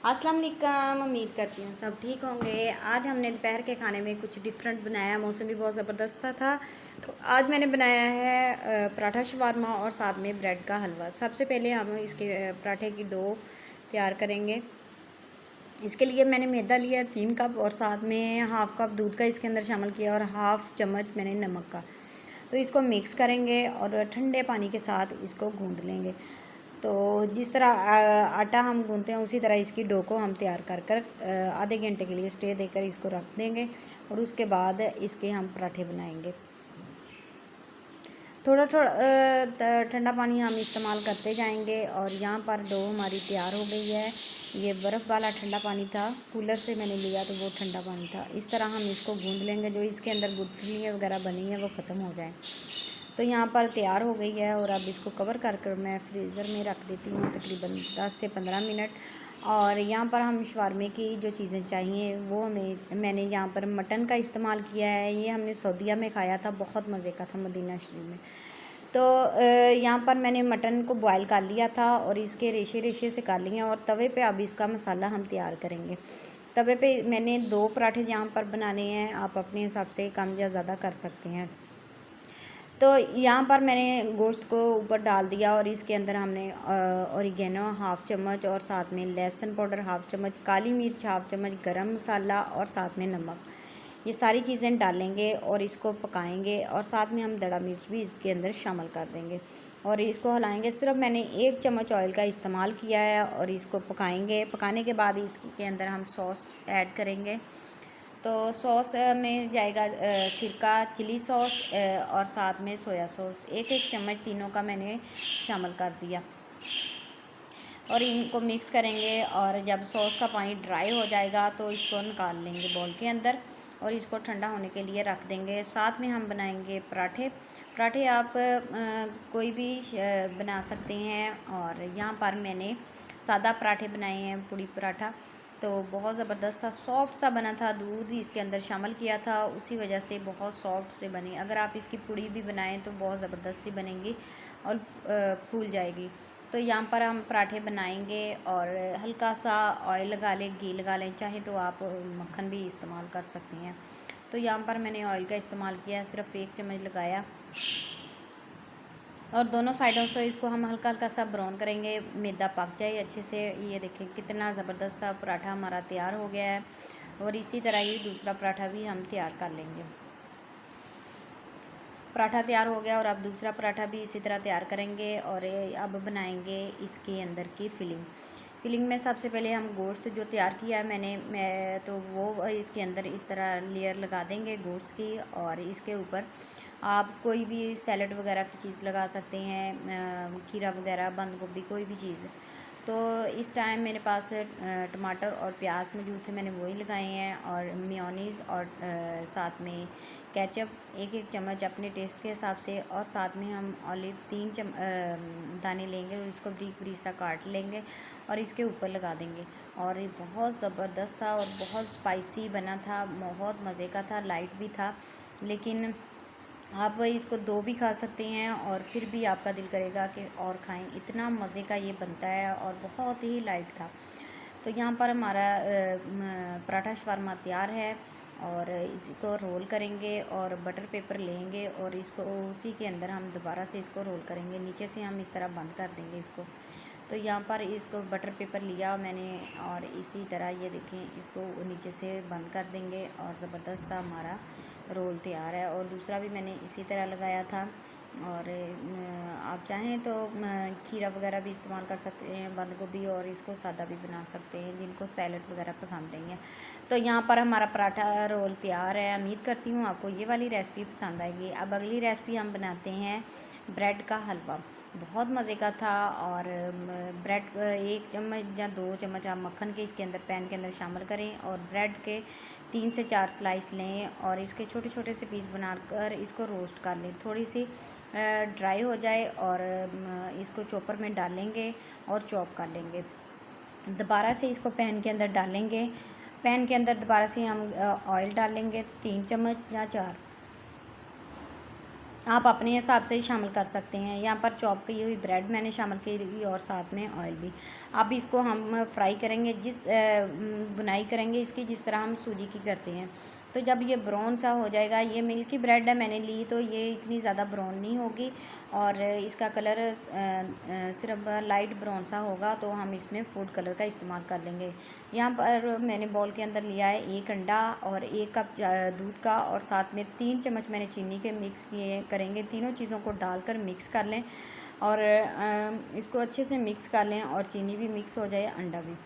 अस्सलाम वालेकुम। उम्मीद करती हूँ सब ठीक होंगे। आज हमने दोपहर के खाने में कुछ डिफरेंट बनाया। मौसम भी बहुत ज़बरदस्त सा था, तो आज मैंने बनाया है पराठा शवारमा और साथ में ब्रेड का हलवा। सबसे पहले हम इसके पराठे की डो तैयार करेंगे। इसके लिए मैंने मैदा लिया 3 कप और साथ में हाफ़ कप दूध का इसके अंदर शामिल किया और हाफ़ चम्मच मैंने नमक का। तो इसको मिक्स करेंगे और ठंडे पानी के साथ इसको गूँध लेंगे। तो जिस तरह आटा हम गूँथते हैं उसी तरह इसकी डो को हम तैयार कर कर आधे घंटे के लिए स्टे देकर इसको रख देंगे और उसके बाद इसके हम पराठे बनाएंगे। थोड़ा थोड़ा ठंडा पानी हम इस्तेमाल करते जाएंगे। और यहाँ पर डो हमारी तैयार हो गई है। ये बर्फ़ वाला ठंडा पानी था, कूलर से मैंने लिया तो वो ठंडा पानी था। इस तरह हम इसको गूँध लेंगे, जो इसके अंदर गुठलियाँ वगैरह बनी है वो ख़त्म हो जाए। तो यहाँ पर तैयार हो गई है और अब इसको कवर कर कर मैं फ्रीज़र में रख देती हूँ तकरीबन 10 से 15 मिनट। और यहाँ पर हम शवारमे की जो चीज़ें चाहिए वो मैंने यहाँ पर मटन का इस्तेमाल किया है। ये हमने सऊदीया में खाया था, बहुत मज़े का था मदीना शरीफ में। तो यहाँ पर मैंने मटन को बॉयल कर लिया था और इसके रेशे रेशे से कर लिए हैं और तवे पे अब इसका मसाला हम तैयार करेंगे। तवे पे मैंने 2 पराठे यहाँ पर बनाने हैं, आप अपने हिसाब से कम या ज़्यादा कर सकते हैं। तो यहाँ पर मैंने गोश्त को ऊपर डाल दिया और इसके अंदर हमने ऑरिगेनो हाफ़ चम्मच और साथ में लहसुन पाउडर हाफ़ चम्मच, काली मिर्च हाफ़ चम्मच, गरम मसाला और साथ में नमक, ये सारी चीज़ें डालेंगे और इसको पकाएंगे। और साथ में हम दड़ा मिर्च भी इसके अंदर शामिल कर देंगे और इसको हिलाएंगे। सिर्फ मैंने 1 चम्मच ऑयल का इस्तेमाल किया है और इसको पकाएंगे। पकाने के बाद इसके अंदर हम सॉस ऐड करेंगे। तो सॉस में जाएगा सिरका, चिली सॉस और साथ में सोया सॉस। 1-1 चम्मच तीनों का मैंने शामिल कर दिया और इनको मिक्स करेंगे। और जब सॉस का पानी ड्राई हो जाएगा तो इसको निकाल लेंगे बाउल के अंदर और इसको ठंडा होने के लिए रख देंगे। साथ में हम बनाएंगे पराठे आप कोई भी बना सकते हैं। और यहाँ पर मैंने सादा पराठे बनाए हैं, पूड़ी पराठा। तो बहुत ज़बरदस्त सा सॉफ्ट सा बना था, दूध इसके अंदर शामिल किया था, उसी वजह से बहुत सॉफ्ट से बनी। अगर आप इसकी पूड़ी भी बनाएं तो बहुत ज़बरदस्त सी बनेगी और फूल जाएगी। तो यहाँ पर हम पराठे बनाएंगे और हल्का सा ऑयल लगा लें, घी लगा लें, चाहे तो आप मक्खन भी इस्तेमाल कर सकते हैं। तो यहाँ पर मैंने ऑयल का इस्तेमाल किया, सिर्फ 1 चम्मच लगाया और दोनों साइडों से इसको हम हल्का हल्का सा ब्राउन करेंगे, मैदा पक जाए अच्छे से। ये देखें कितना ज़बरदस्त सा पराठा हमारा तैयार हो गया है। और इसी तरह ही दूसरा पराठा भी हम तैयार कर लेंगे। पराठा तैयार हो गया और अब दूसरा पराठा भी इसी तरह तैयार करेंगे और अब बनाएंगे इसके अंदर की फिलिंग में सबसे पहले हम गोश्त जो तैयार किया है मैं तो वो इसके अंदर इस तरह लेयर लगा देंगे गोश्त की। और इसके ऊपर आप कोई भी सैलड वगैरह की चीज़ लगा सकते हैं, खीरा वगैरह, बंद गोभी, कोई भी चीज़। तो इस टाइम मेरे पास टमाटर और प्याज मौजूद थे, मैंने वही लगाए हैं। और मेयोनीज़ और साथ में केचप 1-1 चम्मच अपने टेस्ट के हिसाब से। और साथ में हम ऑलिव 3 दाने लेंगे और इसको बारीक बारीक सा काट लेंगे और इसके ऊपर लगा देंगे। और ये बहुत ज़बरदस्त सा और बहुत स्पाइसी बना था, बहुत मज़े का था, लाइट भी था। लेकिन आप इसको 2 भी खा सकते हैं और फिर भी आपका दिल करेगा कि और खाएं, इतना मज़े का ये बनता है और बहुत ही लाइट था। तो यहाँ पर हमारा पराठा शवारमा तैयार है और इसको रोल करेंगे और बटर पेपर लेंगे और इसको उसी के अंदर हम दोबारा से इसको रोल करेंगे। नीचे से हम इस तरह बंद कर देंगे इसको। तो यहाँ पर इसको बटर पेपर लिया मैंने और इसी तरह ये देखें इसको नीचे से बंद कर देंगे और ज़बरदस्त सा हमारा रोल तैयार है। और दूसरा भी मैंने इसी तरह लगाया था। और आप चाहें तो खीरा वगैरह भी इस्तेमाल कर सकते हैं, बंद गोभी, और इसको सादा भी बना सकते हैं जिनको सैलड वगैरह पसंद नहीं है। तो यहाँ पर हमारा पराठा रोल तैयार है। उम्मीद करती हूँ आपको ये वाली रेसिपी पसंद आएगी। अब अगली रेसिपी हम बनाते हैं ब्रेड का हलवा। बहुत मज़े का था। और ब्रेड 1 चम्मच या 2 चम्मच आप मक्खन के इसके अंदर पैन के अंदर शामिल करें और ब्रेड के 3 से 4 स्लाइस लें और इसके छोटे छोटे से पीस बनाकर इसको रोस्ट कर लें। थोड़ी सी ड्राई हो जाए और इसको चॉपर में डालेंगे और चॉप कर लेंगे। दोबारा से इसको पैन के अंदर डालेंगे। पैन के अंदर दोबारा से हम ऑयल डालेंगे 3 चम्मच या 4। आप अपने हिसाब से ही शामिल कर सकते हैं। यहाँ पर चॉप की हुई ब्रेड मैंने शामिल की और साथ में ऑयल भी। अब इसको हम फ्राई करेंगे, बुनाई करेंगे इसकी जिस तरह हम सूजी की करते हैं। तो जब ये ब्राउन सा हो जाएगा, ये मिल्की ब्रेड है मैंने ली, तो ये इतनी ज़्यादा ब्राउन नहीं होगी और इसका कलर सिर्फ लाइट ब्राउन सा होगा, तो हम इसमें फूड कलर का इस्तेमाल कर लेंगे। यहाँ पर मैंने बाउल के अंदर लिया है 1 अंडा और 1 कप दूध का, और साथ में 3 चम्मच मैंने चीनी के मिक्स किए करेंगे। तीनों चीज़ों को डालकर मिक्स कर लें और इसको अच्छे से मिक्स कर लें और चीनी भी मिक्स हो जाए, अंडा भी।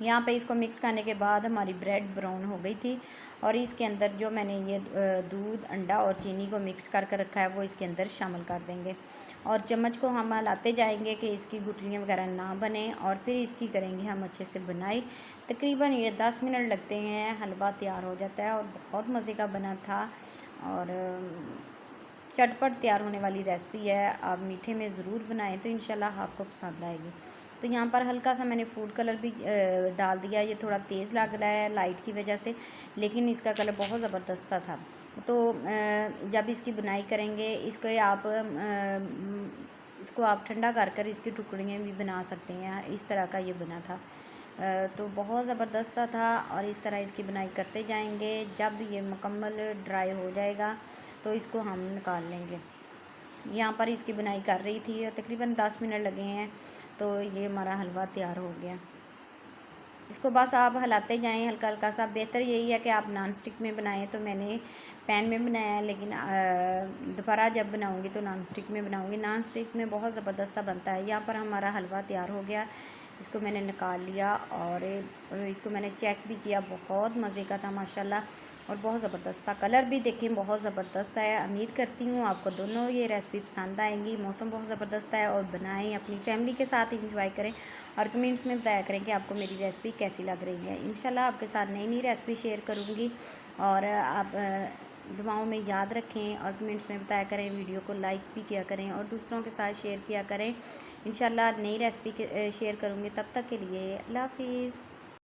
यहाँ पे इसको मिक्स करने के बाद हमारी ब्रेड ब्राउन हो गई थी और इसके अंदर जो मैंने ये दूध, अंडा और चीनी को मिक्स करके रखा है वो इसके अंदर शामिल कर देंगे और चम्मच को हम हिलाते जाएंगे कि इसकी गुठलियाँ वगैरह ना बने, और फिर इसकी करेंगे हम अच्छे से बुनाई। तकरीबन ये 10 मिनट लगते हैं, हलवा तैयार हो जाता है और बहुत मज़े का बना था और चटपट तैयार होने वाली रेसिपी है। आप मीठे में ज़रूर बनाएं तो इंशाल्लाह आपको पसंद आएगी। तो यहाँ पर हल्का सा मैंने फूड कलर भी डाल दिया। ये थोड़ा तेज़ लग रहा है लाइट की वजह से, लेकिन इसका कलर बहुत ज़बरदस्त सा था। तो जब इसकी बुनाई करेंगे इसको आप ठंडा कर कर इसकी टुकड़ियाँ भी बना सकते हैं। इस तरह का ये बना था, तो बहुत ज़बरदस्त सा था और इस तरह इसकी बुनाई करते जाएंगे। जब ये मुकम्मल ड्राई हो जाएगा तो इसको हम निकाल लेंगे। यहाँ पर इसकी बुनाई कर रही थी और तकरीबन 10 मिनट लगे हैं, तो ये हमारा हलवा तैयार हो गया। इसको बस आप हिलाते जाएं हल्का हल्का सा। बेहतर यही है कि आप नॉन स्टिक में बनाएं, तो मैंने पैन में बनाया है, लेकिन दोबारा जब बनाऊंगी तो नॉन स्टिक में बनाऊंगी। नॉन स्टिक में बहुत ज़बरदस्त सा बनता है। यहाँ पर हमारा हलवा तैयार हो गया, इसको मैंने निकाल लिया और इसको मैंने चेक भी किया। बहुत मज़े का था माशाल्लाह और बहुत ज़बरदस्त था। कलर भी देखें बहुत ज़बरदस्त है। उम्मीद करती हूँ आपको दोनों ये रेसिपी पसंद आएंगी। मौसम बहुत ज़बरदस्त है और बनाएं, अपनी फैमिली के साथ इंजॉय करें और कमेंट्स में बताया करें कि आपको मेरी रेसिपी कैसी लग रही है। इंशाल्लाह आपके साथ नई नई रेसिपी शेयर करूँगी और आप दुआओं में याद रखें और कमेंट्स में बताया करें। वीडियो को लाइक भी किया करें और दूसरों के साथ शेयर किया करें। इंशाल्लाह नई रेसिपी शेयर करूँगी। तब तक के लिए अल्लाह हाफिज़।